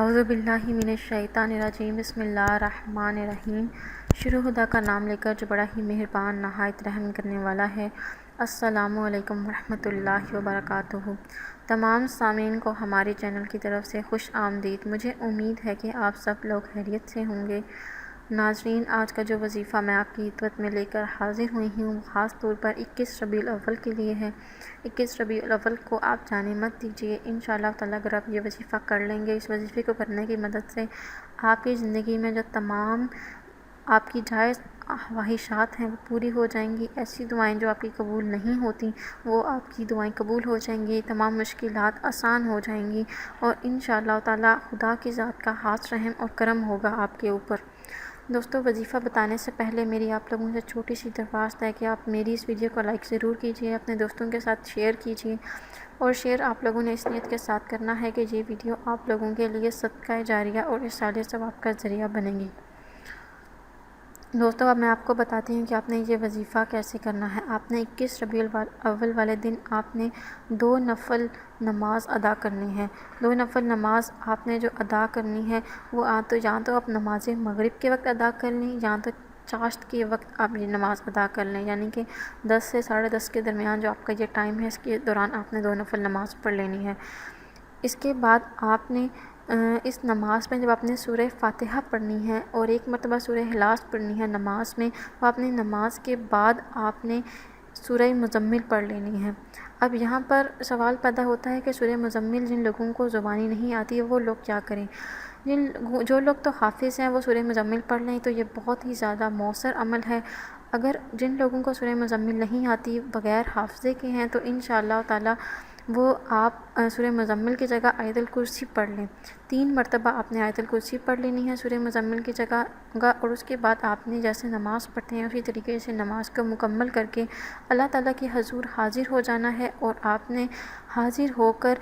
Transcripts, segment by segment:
اعوذ باللہ من الشیطان الرجیم بسم اللہ الرحمن الرحیم۔ شروع خدا کا نام لے کر جو بڑا ہی مہربان نہایت رحم کرنے والا ہے۔ السلام علیکم ورحمۃ اللہ وبرکاتہ۔ تمام سامعین کو ہمارے چینل کی طرف سے خوش آمدید۔ مجھے امید ہے کہ آپ سب لوگ خیریت سے ہوں گے۔ ناظرین، آج کا جو وظیفہ میں آپ کی خدمت میں لے کر حاضر ہوئی ہوں وہ خاص طور پر 21 ربیع الاول کے لیے ہے۔ 21 ربیع الاول کو آپ جانے مت دیجیے۔ انشاءاللہ تعالیٰ اگر آپ یہ وظیفہ کر لیں گے، اس وظیفے کو کرنے کی مدد سے آپ کی زندگی میں جو تمام آپ کی جائز خواہشات ہیں وہ پوری ہو جائیں گی۔ ایسی دعائیں جو آپ کی قبول نہیں ہوتی وہ آپ کی دعائیں قبول ہو جائیں گی، تمام مشکلات آسان ہو جائیں گی، اور انشاءاللہ تعالیٰ خدا کی ذات کا خاص رحم اور کرم ہوگا آپ کے اوپر۔ دوستو، وظیفہ بتانے سے پہلے میری آپ لوگوں سے چھوٹی سی درخواست ہے کہ آپ میری اس ویڈیو کو لائک ضرور کیجیے، اپنے دوستوں کے ساتھ شیئر کیجیے، اور شیئر آپ لوگوں نے اس نیت کے ساتھ کرنا ہے کہ یہ ویڈیو آپ لوگوں کے لیے صدقہ جاریہ اور ارسال ثواب کا ذریعہ بنے گی۔ دوستو، اب میں آپ کو بتاتی ہوں کہ آپ نے یہ وظیفہ کیسے کرنا ہے۔ آپ نے 21 ربیع الاول والے دن آپ نے 2 نفل نماز ادا کرنی ہے۔ 2 نفل نماز آپ نے جو ادا کرنی ہے وہ یا تو آپ نماز مغرب کے وقت ادا کر لیں، یا تو چاشت کے وقت آپ یہ نماز ادا کر لیں، یعنی کہ 10 سے 10:30 کے درمیان جو آپ کا یہ ٹائم ہے، اس کے دوران آپ نے 2 نفل نماز پڑھ لینی ہے۔ اس کے بعد آپ نے اس نماز میں جب آپ نے سورہ فاتحہ پڑھنی ہے اور 1 مرتبہ سورہ اخلاص پڑھنی ہے نماز میں، وہ آپ نے نماز کے بعد آپ نے سورہ مزمل پڑھ لینی ہے۔ اب یہاں پر سوال پیدا ہوتا ہے کہ سورہ مزمل جن لوگوں کو زبانی نہیں آتی ہے وہ لوگ کیا کریں؟ جو لوگ تو حافظ ہیں وہ سورہ مزمل پڑھ لیں تو یہ بہت ہی زیادہ مؤثر عمل ہے۔ اگر جن لوگوں کو سورہ مزمل نہیں آتی، بغیر حافظے کے ہیں، تو انشاءاللہ تعالیٰ وہ آپ سورہ مزمل کی جگہ آیت الکرسی پڑھ لیں۔ 3 مرتبہ آپ نے آیت الکرسی پڑھ لینی ہے سورہ مزمل کی جگہ، اور اس کے بعد آپ نے جیسے نماز پڑھتے ہیں اسی طریقے سے نماز کو مکمل کر کے اللہ تعالیٰ کے حضور حاضر ہو جانا ہے، اور آپ نے حاضر ہو کر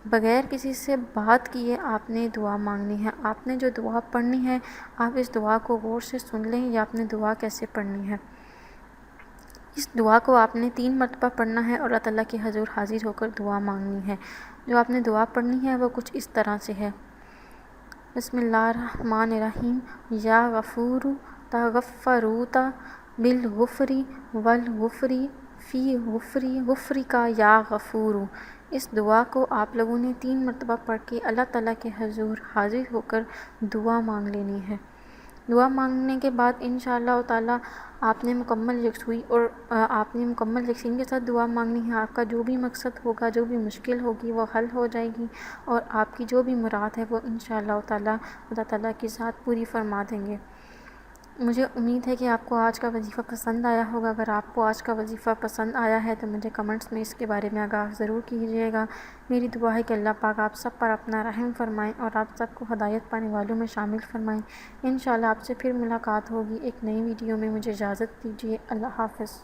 بغیر کسی سے بات کیے آپ نے دعا مانگنی ہے۔ آپ نے جو دعا پڑھنی ہے آپ اس دعا کو غور سے سن لیں، یا آپ نے دعا کیسے پڑھنی ہے۔ اس دعا کو آپ نے 3 مرتبہ پڑھنا ہے اور اللہ تعالیٰ کے حضور حاضر ہو کر دعا مانگنی ہے۔ جو آپ نے دعا پڑھنی ہے وہ کچھ اس طرح سے ہے: بسم اللہ الرحمن الرحیم، یا غفور تغفروت بالغفری والغفری فی غفری غفری کا یا غفور۔ اس دعا کو آپ لوگوں نے 3 مرتبہ پڑھ کے اللہ تعالیٰ کے حضور حاضر ہو کر دعا مانگ لینی ہے۔ دعا مانگنے کے بعد انشاءاللہ تعالیٰ آپ نے مکمل یکسوئی اور آپ نے مکمل یقین کے ساتھ دعا مانگنی ہے۔ آپ کا جو بھی مقصد ہوگا، جو بھی مشکل ہوگی وہ حل ہو جائے گی، اور آپ کی جو بھی مراد ہے وہ انشاءاللہ تعالیٰ اللہ تعالیٰ کی ذات پوری فرما دیں گے۔ مجھے امید ہے کہ آپ کو آج کا وظیفہ پسند آیا ہوگا۔ اگر آپ کو آج کا وظیفہ پسند آیا ہے تو مجھے کمنٹس میں اس کے بارے میں آگاہ ضرور کیجیے گا۔ میری دعا ہے کہ اللہ پاک آپ سب پر اپنا رحم فرمائیں اور آپ سب کو ہدایت پانے والوں میں شامل فرمائیں۔ انشاءاللہ آپ سے پھر ملاقات ہوگی ایک نئی ویڈیو میں۔ مجھے اجازت دیجیے۔ اللہ حافظ۔